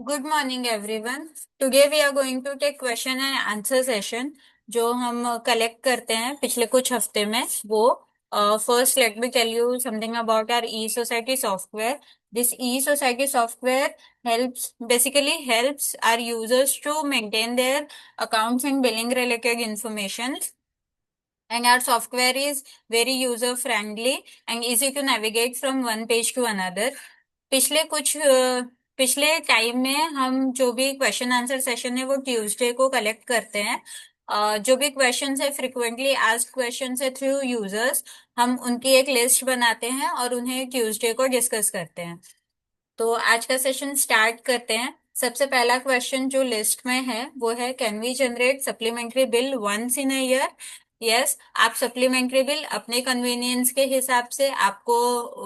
Good morning everyone. Today we are going to take question and answer session जो हम collect करते हैं पिछले कुछ हफ्ते में वो first let me tell you something about our e society software. This e society software helps our users to maintain their accounts and billing related information, and our software is very user friendly and easy to navigate from one page to another. पिछले कुछ पिछले time में हम जो भी question answer session है वो Tuesday को कलेक्ट करते हैं। जो भी क्वेश्चन है फ्रिक्वेंटली आस्क्ड क्वेश्चन है थ्रू यूजर्स, हम उनकी एक लिस्ट बनाते हैं और उन्हें ट्यूसडे को डिस्कस करते हैं। तो आज का सेशन स्टार्ट करते हैं। सबसे पहला क्वेश्चन जो लिस्ट में है वो है, can we generate supplementary bill once in a year? Yes, आप सप्लीमेंट्री बिल अपने कन्वीनियंस के हिसाब से, आपको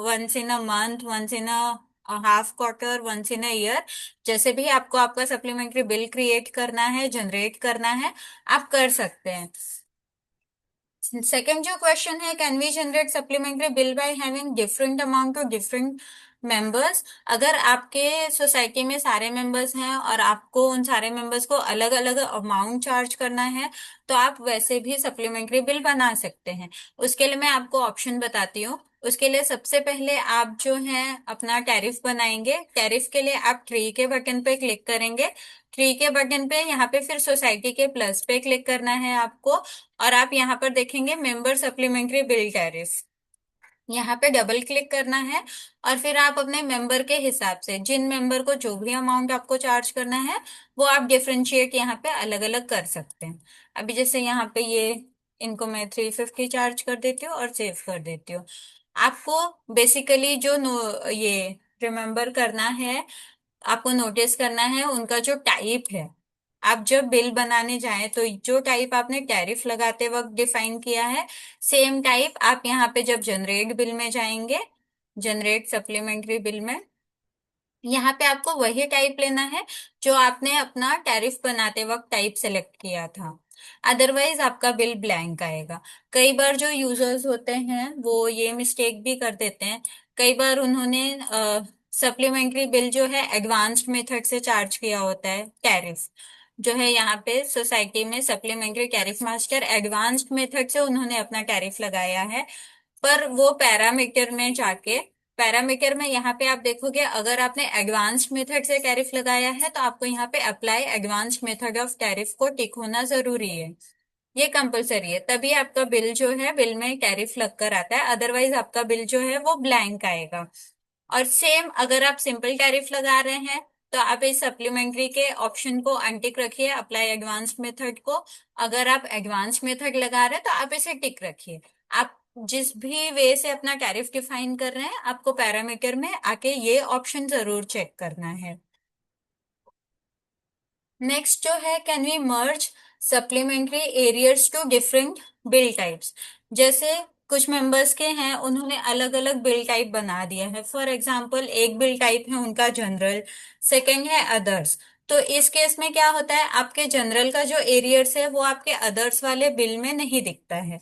once in a month, once in a half quarter, once in a year, जैसे भी आपको आपका सप्लीमेंट्री बिल क्रिएट करना है, जनरेट करना है, आप कर सकते हैं। सेकेंड जो क्वेश्चन है, can we generate supplementary bill by having different amount to different members? अगर आपके सोसाइटी में सारे मेंबर्स हैं और आपको उन सारे मेंबर्स को अलग अलग अमाउंट चार्ज करना है तो आप वैसे भी सप्लीमेंट्री बिल बना सकते हैं। उसके लिए मैं आपको ऑप्शन बताती हूँ। उसके लिए सबसे पहले आप जो है अपना टैरिफ बनाएंगे। टैरिफ के लिए आप ट्री के बटन पे क्लिक करेंगे। ट्री के बटन पे यहाँ पे फिर सोसाइटी के प्लस पे क्लिक करना है आपको, और आप यहाँ पर देखेंगे मेंबर सप्लीमेंट्री बिल टैरिफ, यहाँ पे डबल क्लिक करना है। और फिर आप अपने मेंबर के हिसाब से जिन मेंबर को जो भी अमाउंट आपको चार्ज करना है वो आप डिफरेंशिएट यहाँ पे अलग अलग कर सकते हैं। अभी जैसे यहाँ पे ये इनको मैं 350 चार्ज कर देती हूँ और सेव कर देती हूँ। आपको बेसिकली जो ये रिमेम्बर करना है, आपको नोटिस करना है उनका जो टाइप है। आप जब बिल बनाने जाएं तो जो टाइप आपने टैरिफ लगाते वक्त डिफाइन किया है, सेम टाइप आप यहाँ पे जब जनरेट बिल में जाएंगे, जनरेट सप्लीमेंट्री बिल में, यहाँ पे आपको वही टाइप लेना है जो आपने अपना टैरिफ बनाते वक्त टाइप सेलेक्ट किया था। अदरवाइज आपका बिल ब्लैंक आएगा। कई बार जो यूजर्स होते हैं वो ये मिस्टेक भी कर देते हैं। कई बार उन्होंने सप्लीमेंट्री बिल जो है एडवांस्ड मेथड से चार्ज किया होता है। टैरिफ जो है यहाँ पे सोसाइटी में supplementary tariff master advanced method से उन्होंने अपना टैरिफ लगाया है, पर वो पैरामीटर में जाके, पैरामीटर में यहाँ पे आप देखोगे अगर आपने एडवांस्ड मेथड से टैरिफ लगाया है तो आपको यहाँ पे apply advanced method of tariff को टिक होना जरूरी है। ये कंपलसरी है, तभी आपका बिल जो है बिल में टैरिफ लग कर आता है, अदरवाइज आपका बिल जो है वो ब्लैंक आएगा। और सेम अगर आप सिंपल टैरिफ लगा रहे हैं तो आप इस सप्लीमेंट्री के ऑप्शन को अनटिक रखिए, अप्लाई एडवांस्ड मेथड को। अगर आप एडवांस्ड मेथड लगा रहे हैं तो आप इसे टिक रखिए। आप जिस भी वे से अपना टैरिफ डिफाइन कर रहे हैं आपको पैरामीटर में आके ये ऑप्शन जरूर चेक करना है। नेक्स्ट जो है, can we merge supplementary arrears to different bill types? जैसे कुछ मेंबर्स के हैं उन्होंने अलग अलग बिल टाइप बना दिया है। फॉर एग्जांपल एक बिल टाइप है उनका जनरल, सेकंड है अदर्स। तो इस केस में क्या होता है, आपके जनरल का जो एरियर्स है वो आपके अदर्स वाले बिल में नहीं दिखता है।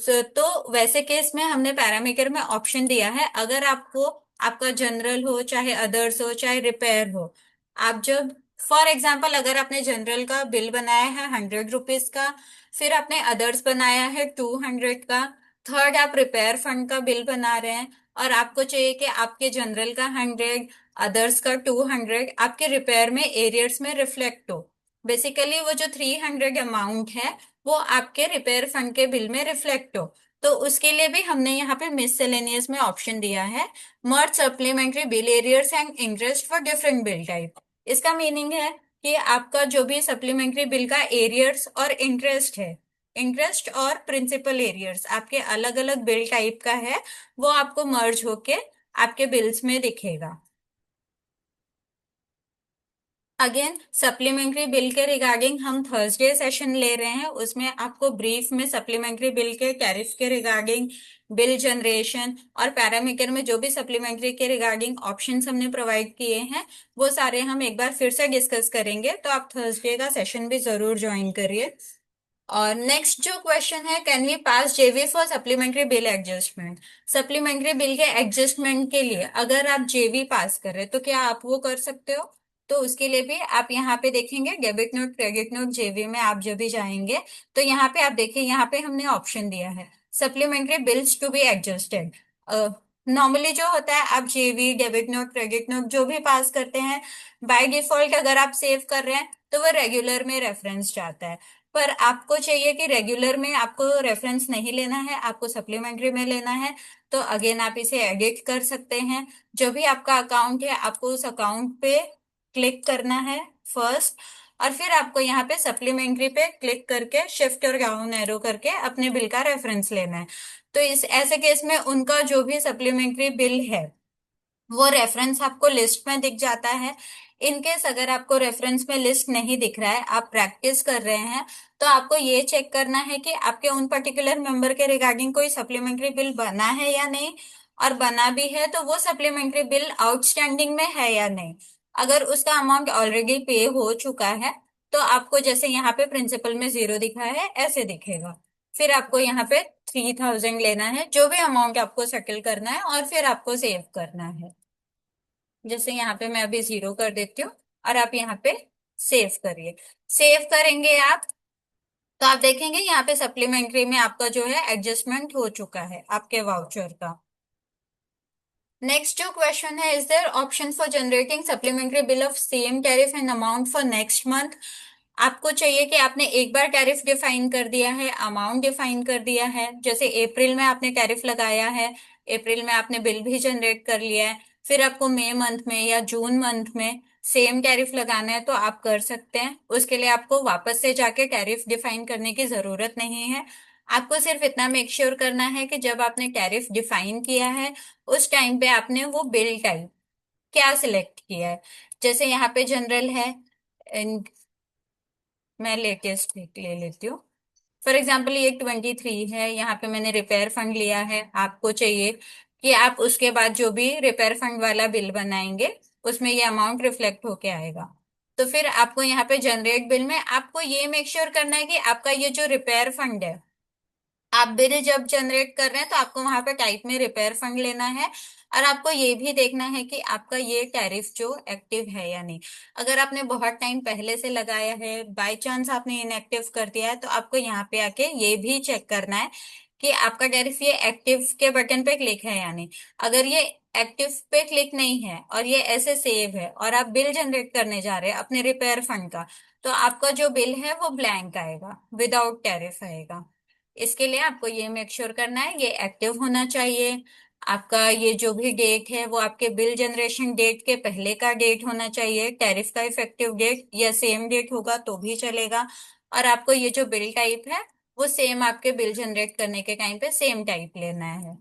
तो वैसे केस में हमने पैरामीटर में ऑप्शन दिया है, अगर आपको आपका जनरल हो चाहे अदर्स हो चाहे रिपेयर हो, आप जब फॉर एग्जांपल अगर आपने जनरल का बिल बनाया है 100 रुपीज का, फिर आपने अदर्स बनाया है 200 का, थर्ड आप रिपेयर फंड का बिल बना रहे हैं और आपको चाहिए कि आपके जनरल का 100, अदर्स का 200 आपके रिपेयर में एरियर्स में रिफ्लेक्ट हो। बेसिकली वो जो 300 अमाउंट है वो आपके रिपेयर फंड के बिल में रिफ्लेक्ट हो। तो उसके लिए भी हमने यहाँ पे मिससेलेनियस में ऑप्शन दिया है, merge supplementary bill arrears and interest for different bill type. इसका मीनिंग है कि आपका जो भी सप्लीमेंट्री बिल का एरियर्स और इंटरेस्ट है, इंटरेस्ट और प्रिंसिपल एरियर्स आपके अलग अलग बिल टाइप का है, वो आपको मर्ज होके आपके बिल्स में दिखेगा। अगेन सप्लीमेंट्री बिल के रिगार्डिंग हम थर्सडे सेशन ले रहे हैं, उसमें आपको ब्रीफ में सप्लीमेंट्री बिल के टैरिफ के रिगार्डिंग, बिल जनरेशन और पैरामीटर में जो भी सप्लीमेंट्री के रिगार्डिंग ऑप्शंस हमने प्रोवाइड किए हैं वो सारे हम एक बार फिर से डिस्कस करेंगे, तो आप थर्सडे का सेशन भी जरूर ज्वाइन करिए। और नेक्स्ट जो क्वेश्चन है, कैन वी पास जेवी for supplementary bill adjustment? Supplementary bill के एडजस्टमेंट के लिए अगर आप जेवी पास कर रहे हैं तो क्या आप वो कर सकते हो? तो उसके लिए भी आप यहाँ पे देखेंगे डेबिट नोट क्रेडिट नोट जेवी में आप जब भी जाएंगे, तो यहाँ पे आप देखिए, यहाँ पे हमने ऑप्शन दिया है supplementary bills to be adjusted. Normally जो होता है, आप जेवी डेबिट नोट क्रेडिट नोट जो भी पास करते हैं, बाय डिफॉल्ट अगर आप सेव कर रहे हैं तो वो रेगुलर में रेफरेंस जाता है। पर आपको चाहिए कि रेगुलर में आपको रेफरेंस नहीं लेना है, आपको सप्लीमेंट्री में लेना है, तो अगेन आप इसे एडिट कर सकते हैं। जो भी आपका अकाउंट है, आपको उस अकाउंट पे क्लिक करना है फर्स्ट, और फिर आपको यहाँ पे सप्लीमेंट्री पे क्लिक करके शिफ्ट और डाउन एरो करके अपने बिल का रेफरेंस लेना है। तो इस ऐसे केस में उनका जो भी सप्लीमेंट्री बिल है वो रेफरेंस आपको लिस्ट में दिख जाता है। इन केस अगर आपको रेफरेंस में लिस्ट नहीं दिख रहा है, आप प्रैक्टिस कर रहे हैं, तो आपको ये चेक करना है कि आपके उन पर्टिकुलर मेंबर के रिगार्डिंग कोई सप्लीमेंट्री बिल बना है या नहीं, और बना भी है तो वो सप्लीमेंट्री बिल आउटस्टैंडिंग में है या नहीं। अगर उसका अमाउंट ऑलरेडी पे हो चुका है, तो आपको जैसे यहाँ पे प्रिंसिपल में 0 दिखा है ऐसे दिखेगा। फिर आपको यहाँ पे 3000 लेना है, जो भी अमाउंट आपको सेटल करना है, और फिर आपको सेव करना है। जैसे यहाँ पे मैं अभी 0 कर देती हूँ, और आप यहाँ पे सेव करिए। सेव करेंगे आप, तो आप देखेंगे यहाँ पे सप्लीमेंट्री में आपका जो है एडजस्टमेंट हो चुका है आपके वाउचर का। नेक्स्ट जो क्वेश्चन है, is there option for generating supplementary bill of same tariff and amount for next month. आपको चाहिए कि आपने एक बार टैरिफ डिफाइन कर दिया है, अमाउंट डिफाइन कर दिया है, जैसे अप्रैल में आपने टैरिफ लगाया है, अप्रैल में आपने बिल भी जनरेट कर लिया है, फिर आपको मई मंथ में या जून मंथ में सेम टैरिफ लगाना है तो आप कर सकते हैं। उसके लिए आपको वापस से जाके टैरिफ डिफाइन करने की जरूरत नहीं है। आपको सिर्फ इतना मेक श्योर करना है कि जब आपने टैरिफ डिफाइन किया है, उस टाइम पे आपने वो बिल टाइप क्या सिलेक्ट किया है। जैसे यहाँ पे जनरल है, मैं लेटेस्ट ले लेती हूँ। फॉर एग्जाम्पल ये 23 है, यहाँ पे मैंने रिपेयर फंड लिया है। आपको चाहिए कि आप उसके बाद जो भी रिपेयर फंड वाला बिल बनाएंगे उसमें ये अमाउंट रिफ्लेक्ट होके आएगा। तो फिर आपको यहाँ पे जनरेट बिल में आपको ये मेक श्योर करना है कि आपका ये जो रिपेयर फंड है, आप बिल जब जनरेट कर रहे हैं तो आपको वहां पे टाइप में रिपेयर फंड लेना है। और आपको ये भी देखना है कि आपका ये टैरिफ जो एक्टिव है या नहीं। अगर आपने बहुत टाइम पहले से लगाया है, बाय चांस आपने इनएक्टिव कर दिया है, तो आपको यहाँ पे आके ये भी चेक करना है कि आपका टैरिफ ये एक्टिव के बटन पे क्लिक है या नहीं। अगर ये एक्टिव पे क्लिक नहीं है और ये ऐसे सेव है और आप बिल जनरेट करने जा रहे हैं अपने रिपेयर फंड का, तो आपका जो बिल है वो ब्लैंक आएगा, विदाउट टैरिफ आएगा। इसके लिए आपको ये मेक श्योर करना है ये एक्टिव होना चाहिए। आपका ये जो भी डेट है वो आपके बिल जनरेशन डेट के पहले का डेट होना चाहिए, टैरिफ का इफेक्टिव डेट या सेम डेट होगा तो भी चलेगा। और आपको ये जो बिल टाइप है वो सेम आपके बिल जनरेट करने के टाइम पे सेम टाइप लेना है।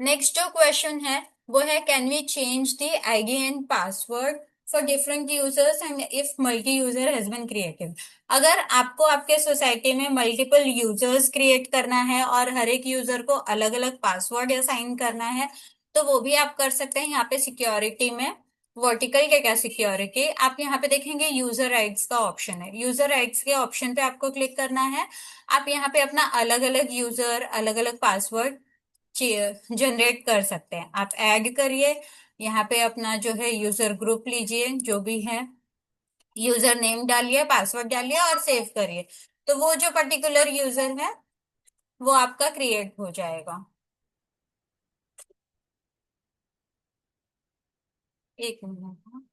नेक्स्ट जो क्वेश्चन है वो है, can we change the ID and password for different users and if multi user has been created. अगर आपको आपके सोसाइटी में मल्टीपल यूजर्स क्रिएट करना है और हर एक यूजर को अलग अलग पासवर्ड असाइन करना है, तो वो भी आप कर सकते हैं। यहाँ पे सिक्योरिटी में वर्टिकल डेटा सिक्योरिटी, आप यहाँ पे देखेंगे यूजर राइट्स का ऑप्शन है। यूजर राइट्स के ऑप्शन पे आपको क्लिक करना है। आप यहाँ पे अपना अलग अलग यूजर अलग अलग पासवर्ड जनरेट कर सकते हैं। आप ऐड करिए, यहाँ पे अपना जो है यूजर ग्रुप लीजिए जो भी है, यूजर नेम डालिए, पासवर्ड डालिए और सेव करिए। तो वो जो पर्टिकुलर यूजर है वो आपका क्रिएट हो जाएगा। एक मिनट।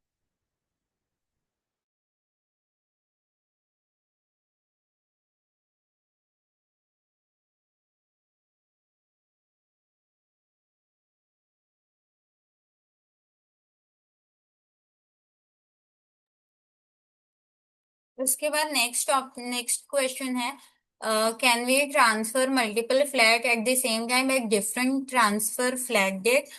उसके बाद नेक्स्ट क्वेश्चन है, can we transfer multiple flat at the same time at different transfer flat date.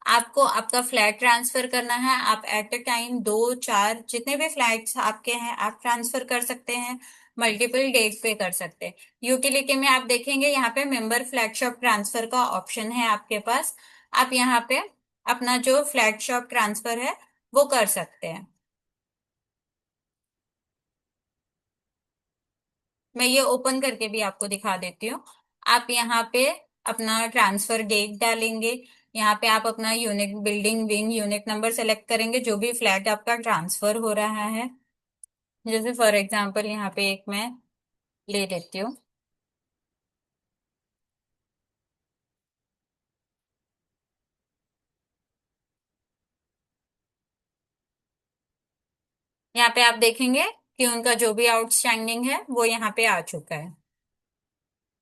आपको आपका फ्लैट ट्रांसफर करना है, आप एट अ टाइम 2 4 जितने भी फ्लैट्स आपके हैं आप ट्रांसफर कर सकते हैं, मल्टीपल डेट पे कर सकते हैं। यूटिलिटी में आप देखेंगे यहाँ पे मेंबर फ्लैट शॉप ट्रांसफर का ऑप्शन है आपके पास। आप यहाँ पे अपना जो फ्लैट शॉप ट्रांसफर है वो कर सकते हैं। मैं ये ओपन करके भी आपको दिखा देती हूँ। आप यहाँ पे अपना ट्रांसफर डेट डालेंगे, यहाँ पे आप अपना unit, building, wing, unit number select करेंगे, जो भी फ्लैट आपका ट्रांसफर हो रहा है। जैसे फॉर एग्जांपल यहाँ पे एक मैं ले लेती हूँ। यहाँ पे आप देखेंगे कि उनका जो भी आउटस्टैंडिंग है वो यहाँ पे आ चुका है।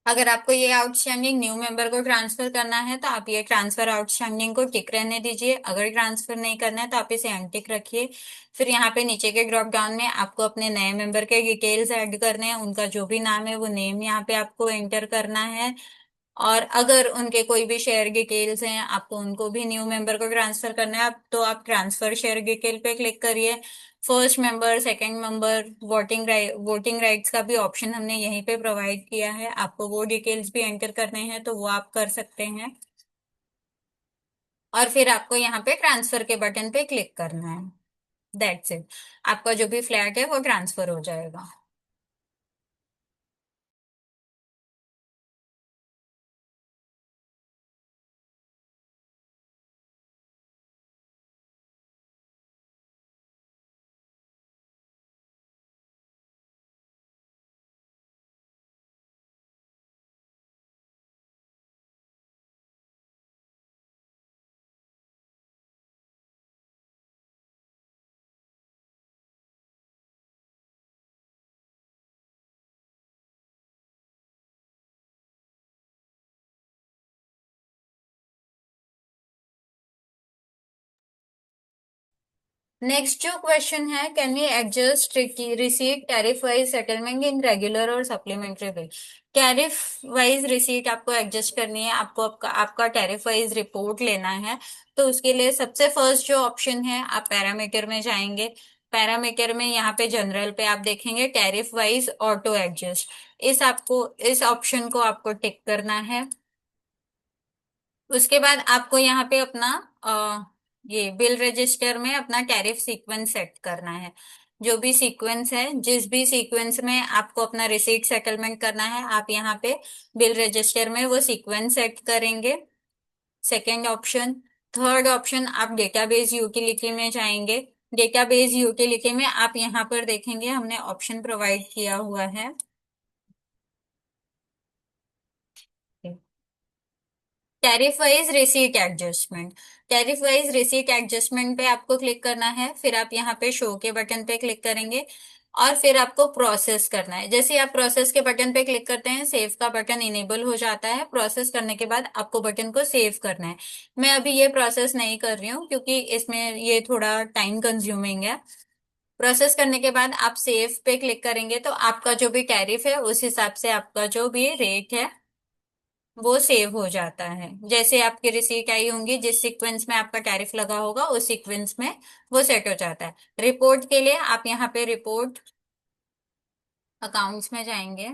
अगर आपको ये आउटस्टैंडिंग न्यू मेंबर को ट्रांसफर करना है तो आप ये ट्रांसफर आउटस्टैंडिंग को टिक रहने दीजिए। अगर ट्रांसफर नहीं करना है तो आप इसे अनटिक रखिए। फिर यहाँ पे नीचे के ड्रॉप डाउन में आपको अपने नए मेंबर के डिटेल्स ऐड करने हैं। उनका जो भी नाम है वो नेम यहाँ पे आपको एंटर करना है। और अगर उनके कोई भी शेयर डिटेल्स हैं, आपको उनको भी न्यू मेंबर को ट्रांसफर करना है, तो आप ट्रांसफर शेयर डिटेल पे क्लिक करिए। First member, second member, voting rights का भी ऑप्शन हमने यहीं पे प्रोवाइड किया है। आपको वो डिटेल्स भी एंटर करने हैं तो वो आप कर सकते हैं। और फिर आपको यहाँ पे ट्रांसफर के बटन पे क्लिक करना है। That's it. आपका जो भी फ्लैट है वो ट्रांसफर हो जाएगा। नेक्स्ट जो क्वेश्चन है, can we adjust receipt tariff wise settlement in regular और supplementary bill. Tariff wise receipt आपको एडजस्ट करनी है, आपको आपका टैरिफ वाइज रिपोर्ट लेना है। तो उसके लिए सबसे फर्स्ट जो ऑप्शन है, आप पैरामीटर में जाएंगे। पैरामीटर में यहाँ पे जनरल पे आप देखेंगे टैरिफ वाइज ऑटो एडजस्ट। इस ऑप्शन को आपको टिक करना है। उसके बाद आपको यहाँ पे अपना ये बिल रजिस्टर में अपना टैरिफ सीक्वेंस सेट करना है। जो भी सीक्वेंस है, जिस भी सीक्वेंस में आपको अपना रिसीट सेटलमेंट करना है, आप यहाँ पे बिल रजिस्टर में वो सीक्वेंस सेट करेंगे। Second option. थर्ड ऑप्शन, आप डेटाबेस यूटिलिटी में जाएंगे। डेटाबेस यूटिलिटी में आप यहाँ पर देखेंगे हमने ऑप्शन प्रोवाइड किया हुआ है, tariff wise receipt adjustment. Tariff wise receipt adjustment पे आपको क्लिक करना है। फिर आप यहाँ पे शो के बटन पे क्लिक करेंगे और फिर आपको प्रोसेस करना है। जैसे आप प्रोसेस के बटन पे क्लिक करते हैं, सेव का बटन इनेबल हो जाता है। प्रोसेस करने के बाद आपको बटन को सेव करना है। मैं अभी ये प्रोसेस नहीं कर रही हूँ क्योंकि इसमें ये थोड़ा टाइम कंज्यूमिंग है। प्रोसेस करने के बाद आप सेव पे क्लिक करेंगे तो आपका जो भी टैरिफ है उस हिसाब से आपका जो भी रेट है वो सेव हो जाता है। जैसे आपकी रिसीट आई होंगी, जिस सीक्वेंस में आपका टैरिफ लगा होगा उस सीक्वेंस में वो सेट हो जाता है। रिपोर्ट के लिए आप यहाँ पे रिपोर्ट अकाउंट्स में जाएंगे।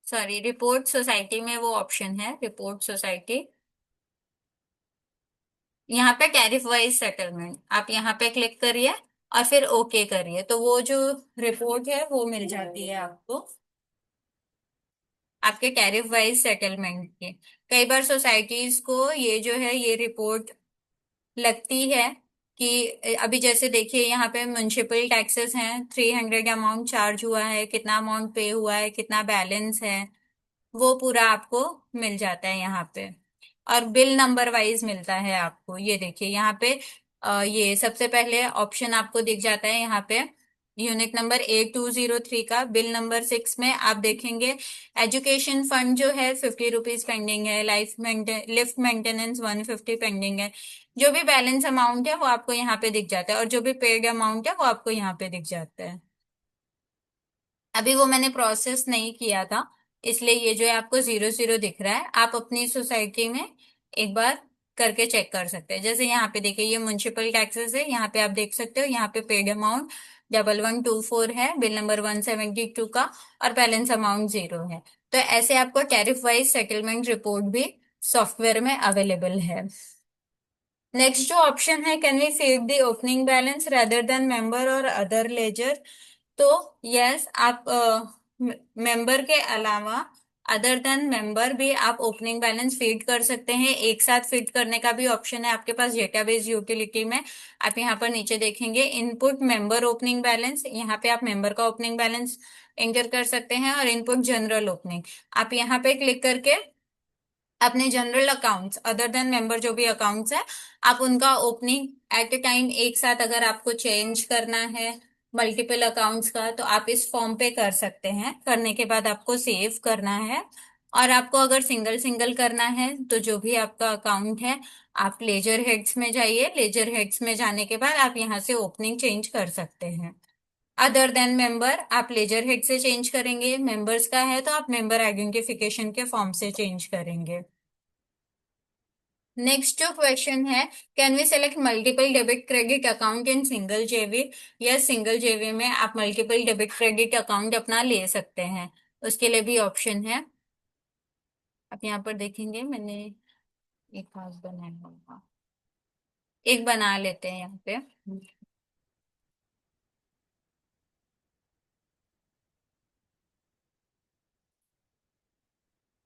सॉरी, रिपोर्ट सोसाइटी में वो ऑप्शन है, रिपोर्ट सोसाइटी। यहाँ पे टैरिफ वाइज सेटलमेंट आप यहाँ पे क्लिक करिए और फिर ओके करिए, तो वो जो रिपोर्ट है वो मिल जाती है आपको, आपके टैरिफ वाइज सेटलमेंट की। कई बार सोसाइटीज को ये जो है ये रिपोर्ट लगती है कि अभी जैसे देखिए यहाँ पे म्युनिसिपल टैक्सेस हैं, 300 अमाउंट चार्ज हुआ है, कितना अमाउंट पे हुआ है, कितना बैलेंस है, वो पूरा आपको मिल जाता है यहाँ पे। और बिल नंबर वाइज मिलता है आपको। ये देखिए यहाँ पे ये सबसे पहले ऑप्शन आपको दिख जाता है यहाँ पे, यूनिट नंबर A203 का। बिल नंबर 6 में आप देखेंगे एजुकेशन फंड जो है 50 रुपीज पेंडिंग है, लिफ्ट मेंटेनेंस 150 पेंडिंग है। जो भी बैलेंस अमाउंट है वो आपको यहाँ पे दिख जाता है और जो भी पेड अमाउंट है वो आपको यहाँ पे दिख जाता है। अभी वो मैंने प्रोसेस नहीं किया था, इसलिए ये जो है आपको 00 दिख रहा है। आप अपनी सोसाइटी में एक बार करके चेक कर सकते हैं। जैसे यहाँ पे देखिए ये म्युनिसिपल टैक्सेस है, यहाँ पे आप देख सकते हो यहाँ पे पेड अमाउंट 1124 है, बिल नंबर 172 का, और बैलेंस अमाउंट 0 है। तो ऐसे आपको टैरिफ वाइज सेटलमेंट रिपोर्ट भी सॉफ्टवेयर में अवेलेबल है। नेक्स्ट जो ऑप्शन है, can we feed the opening balance rather than member और अदर लेजर। तो यस, आप मेंबर के अलावा अदर देन मेंबर भी आप ओपनिंग बैलेंस फीड कर सकते हैं, एक साथ फीड करने का भी ऑप्शन है आपके पास डेटाबेस यूटिलिटी में। आप यहाँ पर नीचे देखेंगे इनपुट मेंबर ओपनिंग बैलेंस, यहाँ पे आप मेंबर का ओपनिंग बैलेंस एंटर कर सकते हैं, और इनपुट जनरल ओपनिंग, आप यहाँ पे क्लिक करके अपने general accounts other than member जो भी अकाउंट्स है, आप उनका ओपनिंग एट ए टाइम एक साथ अगर आपको चेंज करना है मल्टीपल अकाउंट्स का, तो आप इस फॉर्म पे कर सकते हैं। करने के बाद आपको सेव करना है, और आपको अगर सिंगल सिंगल करना है तो जो भी आपका अकाउंट है, आप लेजर हेड्स में जाइए, लेजर हेड्स में जाने के बाद आप यहाँ से ओपनिंग चेंज कर सकते हैं। अदर देन मेंबर आप लेजर हेड से चेंज करेंगे, मेंबर्स का है तो आप मेंबर आइडेंटिफिकेशन के फॉर्म से चेंज करेंगे। नेक्स्ट जो क्वेश्चन है, can we select multiple debit credit account in single JV? या सिंगल जेवी में आप मल्टीपल डेबिट क्रेडिट अकाउंट अपना ले सकते हैं, उसके लिए भी ऑप्शन है। आप यहाँ पर देखेंगे मैंने एक खास बनाया होगा, एक बना लेते हैं यहाँ पे।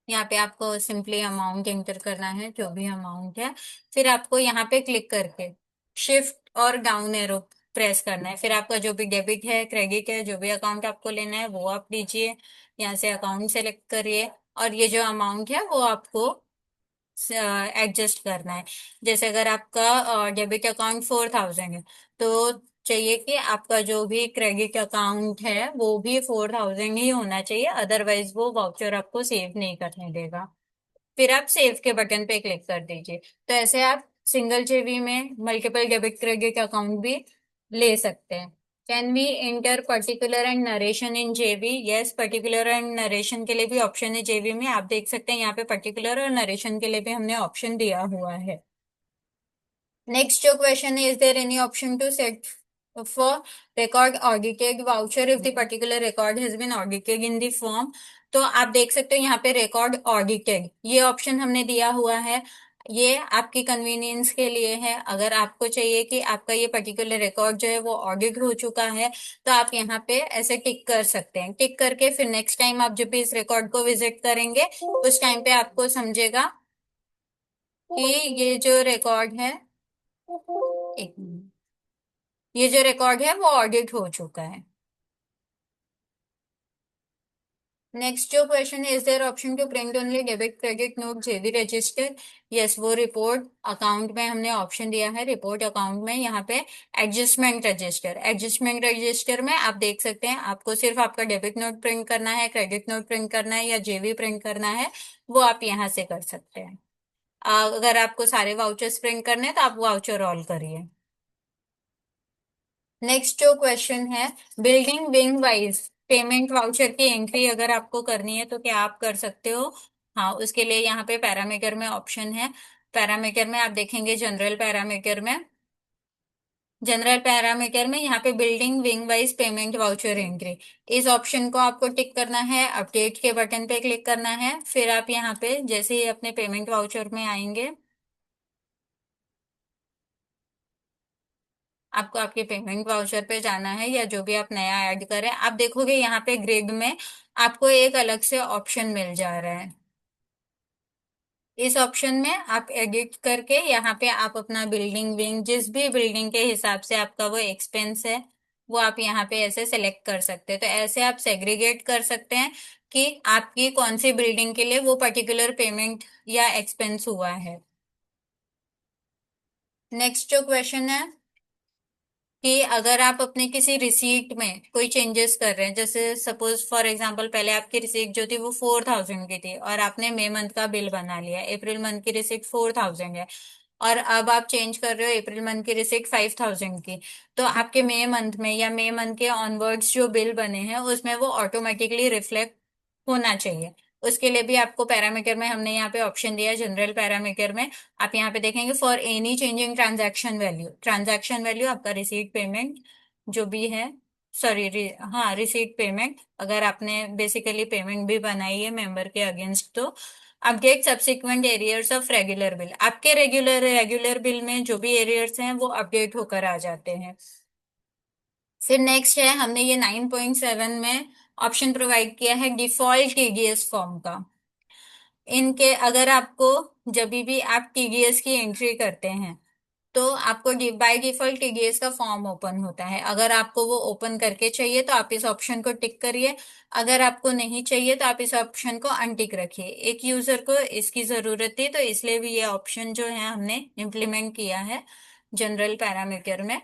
यहाँ पे आपको सिंपली अमाउंट एंटर करना है, जो भी अमाउंट है, फिर आपको यहाँ पे क्लिक करके शिफ्ट और डाउन एरो प्रेस करना है, फिर आपका जो भी डेबिट है क्रेडिट है जो भी अकाउंट आपको लेना है वो आप लीजिए, यहाँ से अकाउंट सेलेक्ट करिए, और ये जो अमाउंट है वो आपको एडजस्ट करना है। जैसे अगर आपका डेबिट अकाउंट 4,000 है, तो चाहिए कि आपका जो भी क्रेडिट अकाउंट है वो भी 4,000 ही होना चाहिए, अदरवाइज वो वाउचर आपको सेव नहीं करने देगा। फिर आप सेव के बटन पे क्लिक कर दीजिए। तो ऐसे आप सिंगल जेबी में मल्टीपल डेबिट क्रेडिट अकाउंट भी ले सकते हैं। Can we enter particular and narration in JV? Yes, particular and narration के लिए भी ऑप्शन है जेबी में, आप देख सकते हैं यहाँ पे पर्टिकुलर और नरेशन के लिए भी हमने ऑप्शन दिया हुआ है। नेक्स्ट जो क्वेश्चन है, is there any option to set for record audited voucher if the particular record has been audited in the form? तो आप देख सकते हो यहाँ पे रिकॉर्ड ऑडिटेड ये ऑप्शन हमने दिया हुआ है, ये आपकी कन्वीनियंस के लिए है। अगर आपको चाहिए कि आपका ये पर्टिकुलर रिकॉर्ड जो है वो ऑडिट हो चुका है, तो आप यहाँ पे ऐसे टिक कर सकते हैं। टिक करके फिर नेक्स्ट टाइम आप जब भी इस रिकॉर्ड को विजिट करेंगे, उस टाइम पे आपको समझेगा कि ये जो रिकॉर्ड है, एक मिनट, ये जो रिकॉर्ड है वो ऑडिट हो चुका है। नेक्स्ट जो क्वेश्चन है, is there option to print only debit credit note JV register? Yes, वो रिपोर्ट अकाउंट में हमने ऑप्शन दिया है, रिपोर्ट अकाउंट में यहाँ पे एडजस्टमेंट रजिस्टर, एडजस्टमेंट रजिस्टर में आप देख सकते हैं आपको सिर्फ आपका डेबिट नोट प्रिंट करना है, क्रेडिट नोट प्रिंट करना है या जेबी प्रिंट करना है, वो आप यहाँ से कर सकते हैं। अगर आपको सारे वाउचर्स प्रिंट करने हैं तो आप वाउचर ऑल करिए। नेक्स्ट जो क्वेश्चन है, building wing wise payment voucher की एंट्री अगर आपको करनी है तो क्या आप कर सकते हो? हाँ, उसके लिए यहाँ पे पैरामीटर में ऑप्शन है, पैरामीटर में आप देखेंगे जनरल पैरामीटर में, जनरल पैरामीटर में यहाँ पे building wing wise payment voucher entry, इस ऑप्शन को आपको टिक करना है, अपडेट के बटन पे क्लिक करना है, फिर आप यहाँ पे जैसे ही अपने पेमेंट वाउचर में आएंगे, आपको आपके पेमेंट वाउचर पे जाना है या जो भी आप नया ऐड करें, आप देखोगे यहाँ पे ग्रिड में आपको एक अलग से ऑप्शन मिल जा रहा है। इस ऑप्शन में आप एडिट करके यहाँ पे आप अपना बिल्डिंग विंग, जिस भी बिल्डिंग के हिसाब से आपका वो एक्सपेंस है, वो आप यहाँ पे ऐसे सेलेक्ट कर सकते हैं। तो ऐसे आप सेग्रीगेट कर सकते हैं कि आपकी कौन सी बिल्डिंग के लिए वो पर्टिकुलर पेमेंट या एक्सपेंस हुआ है। नेक्स्ट जो क्वेश्चन है कि अगर आप अपने किसी रिसीट में कोई चेंजेस कर रहे हैं, जैसे सपोज फॉर एग्जांपल पहले आपकी रिसीट जो थी वो 4,000 की थी और आपने मई मंथ का बिल बना लिया, अप्रैल मंथ की रिसीट 4,000 है, और अब आप चेंज कर रहे हो अप्रैल मंथ की रिसीट 5,000 की, तो आपके मई मंथ में या मई मंथ के ऑनवर्ड्स जो बिल बने हैं उसमें वो ऑटोमेटिकली रिफ्लेक्ट होना चाहिए। उसके लिए भी आपको पैरामीटर में हमने यहाँ पे ऑप्शन दिया है, जनरल पैरामीटर में आप यहाँ पे देखेंगे for any changing transaction value, transaction value आपका रिसीट पेमेंट जो भी है, सॉरी हाँ रिसीट पेमेंट, अगर आपने बेसिकली पेमेंट भी बनाई है मेंबर के अगेंस्ट तो update subsequent arrears of regular bill, आपके रेगुलर रेगुलर बिल में जो भी एरियर्स हैं वो अपडेट होकर आ जाते हैं। फिर नेक्स्ट है, हमने ये 9.7 में ऑप्शन प्रोवाइड किया है डिफॉल्ट टीडीएस फॉर्म का। इनके अगर आपको जब भी आप टीडीएस की एंट्री करते हैं तो आपको बाय डिफॉल्ट टीडीएस का फॉर्म ओपन होता है। अगर आपको वो ओपन करके चाहिए तो आप इस ऑप्शन को टिक करिए। अगर आपको नहीं चाहिए तो आप इस ऑप्शन को अनटिक रखिए। एक यूजर को इसकी जरूरत थी तो इसलिए भी ये ऑप्शन जो है हमने इम्प्लीमेंट किया है जनरल पैरामीटर में।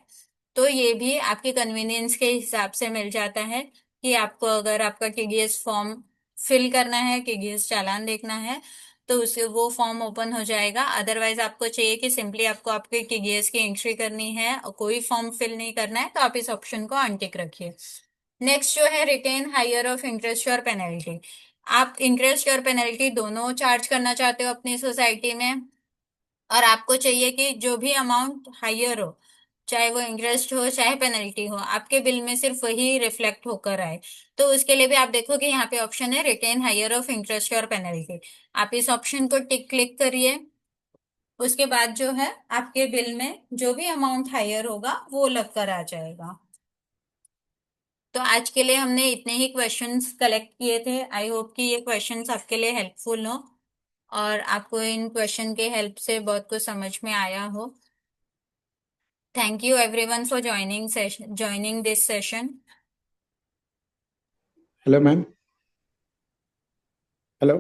तो ये भी आपके कन्वीनियंस के हिसाब से मिल जाता है कि आपको अगर आपका टीडीएस फॉर्म फिल करना है, टीडीएस चालान देखना है, तो उसे वो फॉर्म ओपन हो जाएगा। अदरवाइज आपको चाहिए कि सिंपली आपको आपके टीडीएस की एंट्री करनी है और कोई फॉर्म फिल नहीं करना है, तो आप इस ऑप्शन को अनटिक रखिए। नेक्स्ट जो है रिटेन हायर ऑफ इंटरेस्ट और पेनल्टी। आप इंटरेस्ट और पेनल्टी दोनों चार्ज करना चाहते हो अपनी सोसाइटी में, और आपको चाहिए कि जो भी अमाउंट हायर हो, चाहे वो इंटरेस्ट हो चाहे पेनल्टी हो, आपके बिल में सिर्फ वही रिफ्लेक्ट होकर आए। तो उसके लिए भी आप देखोगे यहाँ पे ऑप्शन है रिटेन हायर ऑफ इंटरेस्ट और पेनल्टी। आप इस ऑप्शन को टिक क्लिक करिए। उसके बाद जो है आपके बिल में जो भी अमाउंट हायर होगा वो लग कर आ जाएगा। तो आज के लिए हमने इतने ही क्वेश्चंस कलेक्ट किए थे। आई होप कि ये क्वेश्चंस आपके लिए हेल्पफुल हो और आपको इन क्वेश्चन के हेल्प से बहुत कुछ समझ में आया हो। Thank you everyone for joining this session. Hello ma'am. Hello.